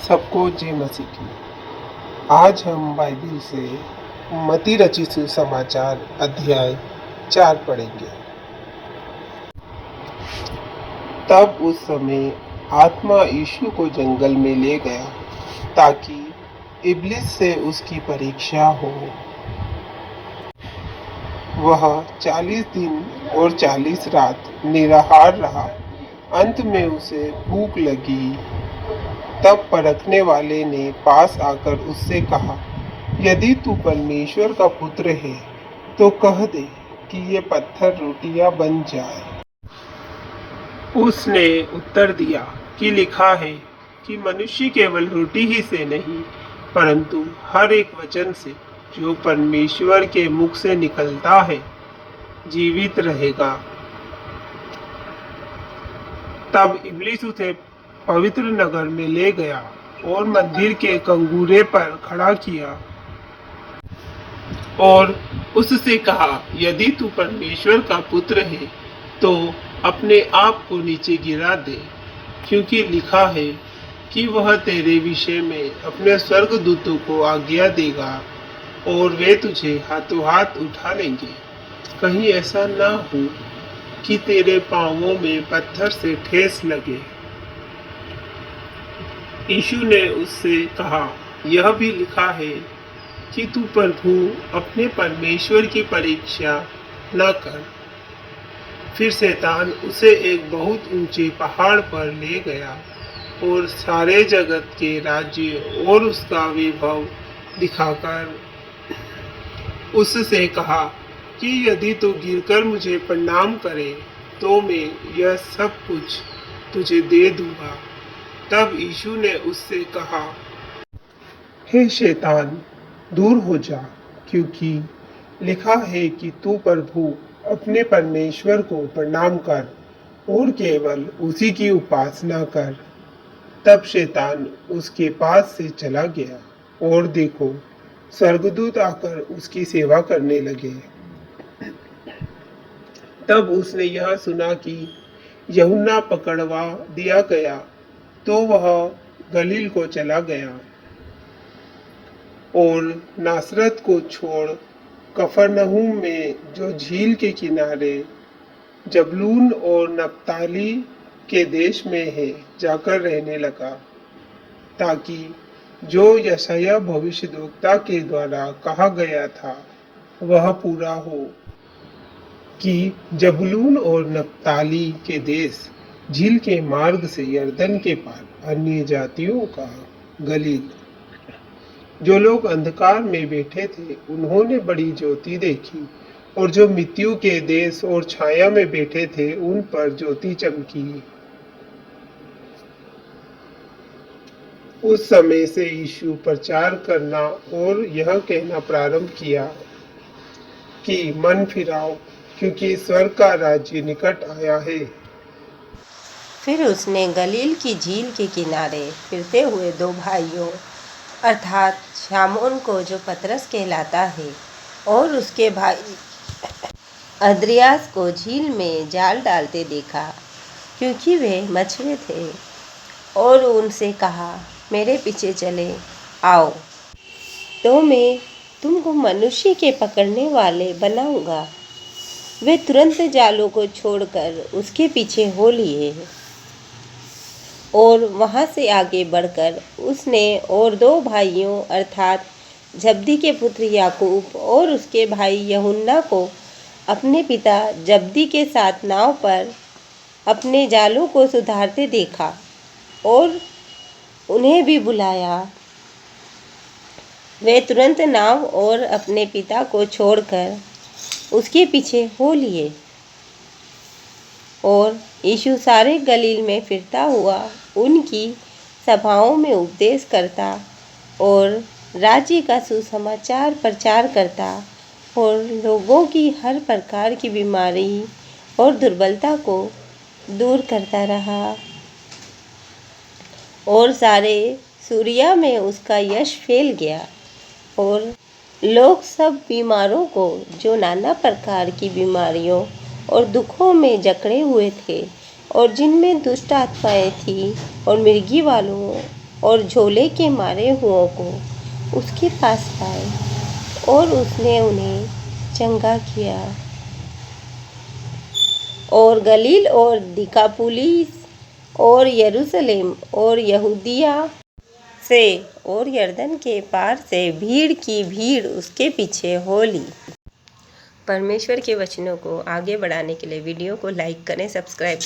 सबको जय मसीह की। आज हम बाइबिल से मत्ती रचित सुसमाचार अध्याय 4 पढ़ेंगे। तब उस समय आत्मा यीशु को जंगल में ले गया ताकि इब्लिस से उसकी परीक्षा हो। वह 40 दिन और 40 रात निराहार रहा। अंत में उसे भूख लगी। तब परखने वाले ने पास आकर उससे कहा, यदि तू परमेश्वर का पुत्र है तो कह दे कि ये पत्थर रोटियां बन जाए। उसने उत्तर दिया कि लिखा है कि मनुष्य केवल रोटी ही से नहीं परंतु हर एक वचन से जो परमेश्वर के मुख से निकलता है जीवित रहेगा। तब इब्लिस उसे पवित्र नगर में ले गया और मंदिर के कंगूरे पर खड़ा किया और उससे कहा, यदि तू परमेश्वर का पुत्र है तो अपने आप को नीचे गिरा दे, क्योंकि लिखा है कि वह तेरे विषय में अपने स्वर्गदूतों को आज्ञा देगा और वे तुझे हाथों हाथ उठा लेंगे, कहीं ऐसा ना हो कि तेरे पांवों में पत्थर से ठेस लगे। यीशु ने उससे कहा, यह भी लिखा है कि तू प्रभु अपने परमेश्वर की परीक्षा न कर। फिर शैतान उसे एक बहुत ऊंचे पहाड़ पर ले गया और सारे जगत के राज्य और उसका वैभव दिखाकर उससे कहा कि यदि तू गिरकर मुझे प्रणाम करे तो मैं यह सब कुछ तुझे दे दूंगा। तब यीशु ने उससे कहा, हे शैतान, दूर हो जा, क्योंकि लिखा है कि तू प्रभु अपने परमेश्वर को प्रणाम कर और केवल उसी की उपासना कर। तब शैतान उसके पास से चला गया और देखो, स्वर्गदूत आकर उसकी सेवा करने लगे। तब उसने यह सुना कि यूहन्ना पकड़वा दिया गया तो वह गलील को चला गया और नासरत को छोड़ कफरनहूम में जो झील के किनारे जबूलून और नप्ताली के देश में है जाकर रहने लगा, ताकि जो यशायाह भविष्यद्वक्ता के द्वारा कहा गया था वह पूरा हो कि जबूलून और नप्ताली के देश झील के मार्ग से यरदन के पार अन्य जातियों का गलील। जो लोग अंधकार में बैठे थे उन्होंने बड़ी ज्योति देखी, और जो मृत्यु के देश और छाया में बैठे थे उन पर ज्योति चमकी। उस समय से यीशु प्रचार करना और यह कहना प्रारंभ किया कि मन फिराओ, क्योंकि स्वर्ग का राज्य निकट आया है। फिर उसने गलील की झील के किनारे फिरते हुए दो भाइयों अर्थात शामोन को, जो पतरस कहलाता है, और उसके भाई अद्रियास को झील में जाल डालते देखा, क्योंकि वे मछुए थे, और उनसे कहा, मेरे पीछे चले आओ, तो मैं तुमको मनुष्य के पकड़ने वाले बनाऊंगा। वे तुरंत जालों को छोड़कर उसके पीछे हो लिए और वहां से आगे बढ़कर उसने और दो भाइयों अर्थात जब्दी के पुत्र याकूब और उसके भाई यूहन्ना को अपने पिता जब्दी के साथ नाव पर अपने जालों को सुधारते देखा और उन्हें भी बुलाया। वे तुरंत नाव और अपने पिता को छोड़कर उसके पीछे हो लिए और यीशु सारे गलील में फिरता हुआ उनकी सभाओं में उपदेश करता और राज्य का सुसमाचार प्रचार करता और लोगों की हर प्रकार की बीमारी और दुर्बलता को दूर करता रहा। और सारे सूरिया में उसका यश फैल गया और लोग सब बीमारों को, जो नाना प्रकार की बीमारियों और दुखों में जकड़े हुए थे और जिनमें दुष्ट आत्माएं थी और मिर्गी वालों और झोले के मारे हुओं को उसके पास लाए और उसने उन्हें चंगा किया। और गलील और दिकापुलिस और यरूशलेम और यहूदिया से और यरदन के पार से भीड़ की भीड़ उसके पीछे हो ली। परमेश्वर के वचनों को आगे बढ़ाने के लिए वीडियो को लाइक करें, सब्सक्राइब